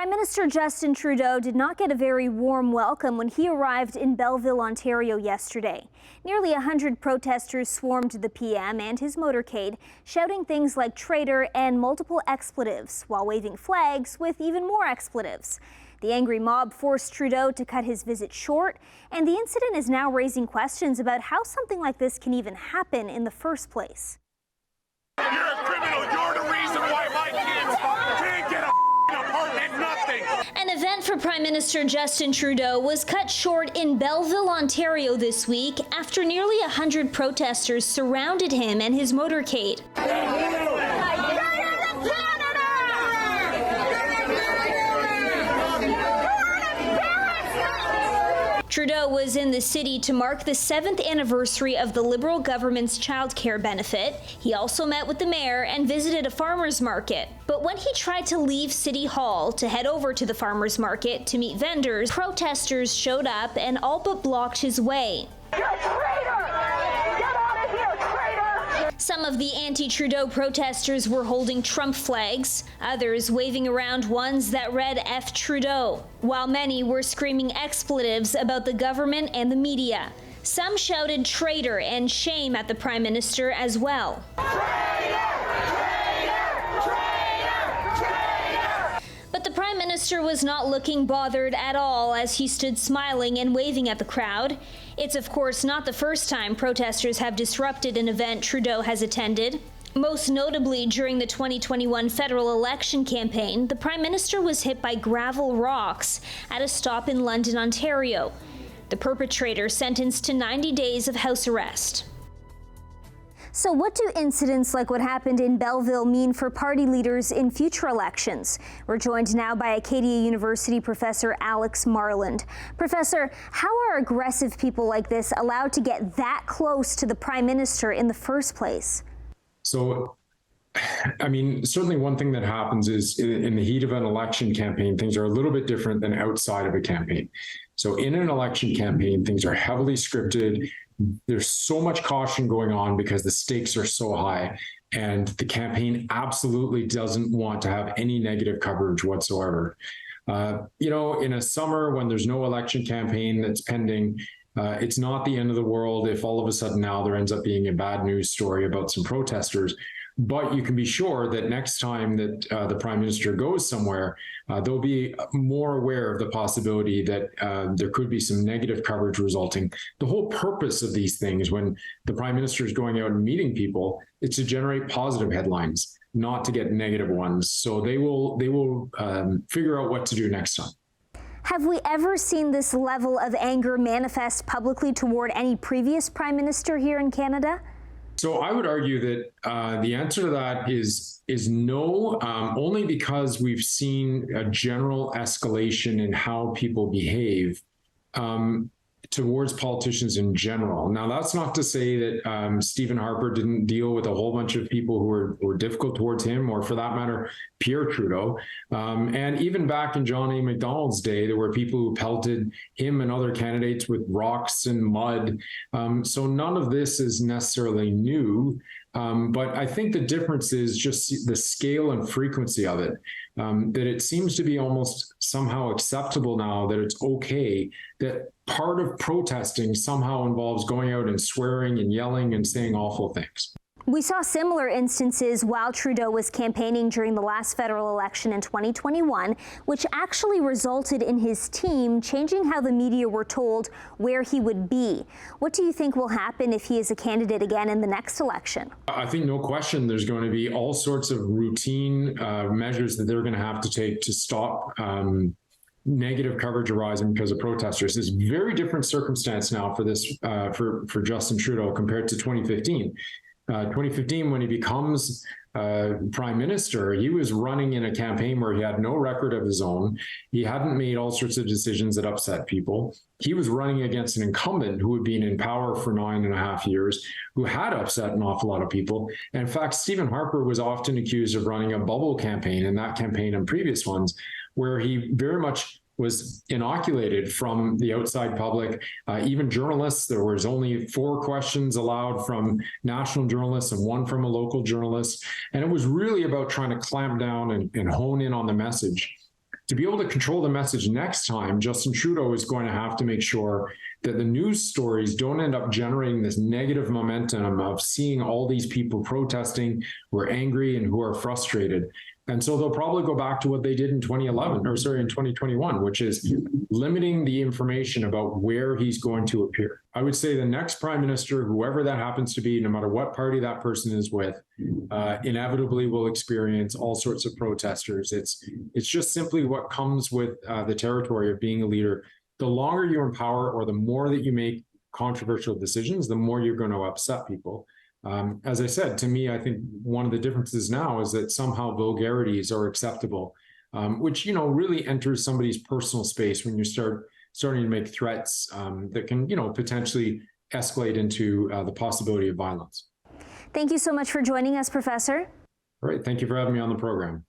Prime Minister Justin Trudeau did not get a very warm welcome when he arrived in Belleville, Ontario yesterday. Nearly 100 protesters swarmed the PM and his motorcade, shouting things like traitor and multiple expletives, while waving flags with even more expletives. The angry mob forced Trudeau to cut his visit short, and the incident is now raising questions about how something like this can even happen in the first place. You're a criminal. You're the reason why my kids can't get a apartment, nothing. An event for Prime Minister Justin Trudeau was cut short in Belleville, Ontario this week after nearly 100 protesters surrounded him and his motorcade. Trudeau was in the city to mark the 7th anniversary of the Liberal government's childcare benefit. He also met with the mayor and visited a farmer's market. But when he tried to leave City Hall to head over to the farmer's market to meet vendors, protesters showed up and all but blocked his way. You're a traitor! Get out of here, traitor! Some of the anti-Trudeau protesters were holding Trump flags, others waving around ones that read F Trudeau, while many were screaming expletives about the government and the media. Some shouted traitor and shame at the Prime Minister as well. But the Prime Minister was not looking bothered at all as he stood smiling and waving at the crowd. It's of course not the first time protesters have disrupted an event Trudeau has attended. Most notably during the 2021 federal election campaign, the Prime Minister was hit by gravel rocks at a stop in London, Ontario. The perpetrator sentenced to 90 days of house arrest. So what do incidents like what happened in Belleville mean for party leaders in future elections? We're joined now by Acadia University professor Alex Marland. Professor, how are aggressive people like this allowed to get that close to the Prime Minister in the first place? So, I mean, certainly one thing that happens is in the heat of an election campaign, things are a little bit different than outside of a campaign. So in an election campaign, things are heavily scripted. There's so much caution going on because the stakes are so high, and the campaign absolutely doesn't want to have any negative coverage whatsoever. In a summer when there's no election campaign that's pending, it's not the end of the world if all of a sudden now there ends up being a bad news story about some protesters. But you can be sure that next time that the Prime Minister goes somewhere, they'll be more aware of the possibility that there could be some negative coverage resulting. The whole purpose of these things, when the Prime Minister is going out and meeting people, it's to generate positive headlines, not to get negative ones. So they will figure out what to do next time. Have we ever seen this level of anger manifest publicly toward any previous Prime Minister here in Canada? So I would argue that the answer to that is no, only because we've seen a general escalation in how people behave towards politicians in general. Now, that's not to say that Stephen Harper didn't deal with a whole bunch of people who were difficult towards him, or for that matter, Pierre Trudeau. And even back in John A. Macdonald's day, there were people who pelted him and other candidates with rocks and mud. So none of this is necessarily new. But I think the difference is just the scale and frequency of it, that it seems to be almost somehow acceptable now that it's okay that part of protesting somehow involves going out and swearing and yelling and saying awful things. We saw similar instances while Trudeau was campaigning during the last federal election in 2021, which actually resulted in his team changing how the media were told where he would be. What do you think will happen if he is a candidate again in the next election? I think no question there's going to be all sorts of routine measures that they're going to have to take to stop negative coverage arising because of protesters. It's a very different circumstance now for this for Justin Trudeau compared to 2015. 2015, when he becomes prime minister, he was running in a campaign where he had no record of his own. He hadn't made all sorts of decisions that upset people. He was running against an incumbent who had been in power for 9.5 years, who had upset an awful lot of people. And in fact, Stephen Harper was often accused of running a bubble campaign in that campaign and previous ones, where he very much was inoculated from the outside public, even journalists. There was only 4 questions allowed from national journalists and 1 from a local journalist. And it was really about trying to clamp down and hone in on the message to be able to control the message next time, Justin Trudeau is going to have to make sure that the news stories don't end up generating this negative momentum of seeing all these people protesting who are angry and who are frustrated. And so they'll probably go back to what they did in 2021, which is limiting the information about where he's going to appear. I would say the next prime minister, whoever that happens to be, no matter what party that person is with, inevitably will experience all sorts of protesters. It's just simply what comes with the territory of being a leader. The longer you're in power or the more that you make controversial decisions, the more you're going to upset people. As I said, to me, I think one of the differences now is that somehow vulgarities are acceptable, which, really enters somebody's personal space when you starting to make threats that can, potentially escalate into the possibility of violence. Thank you so much for joining us, Professor. All right. Thank you for having me on the program.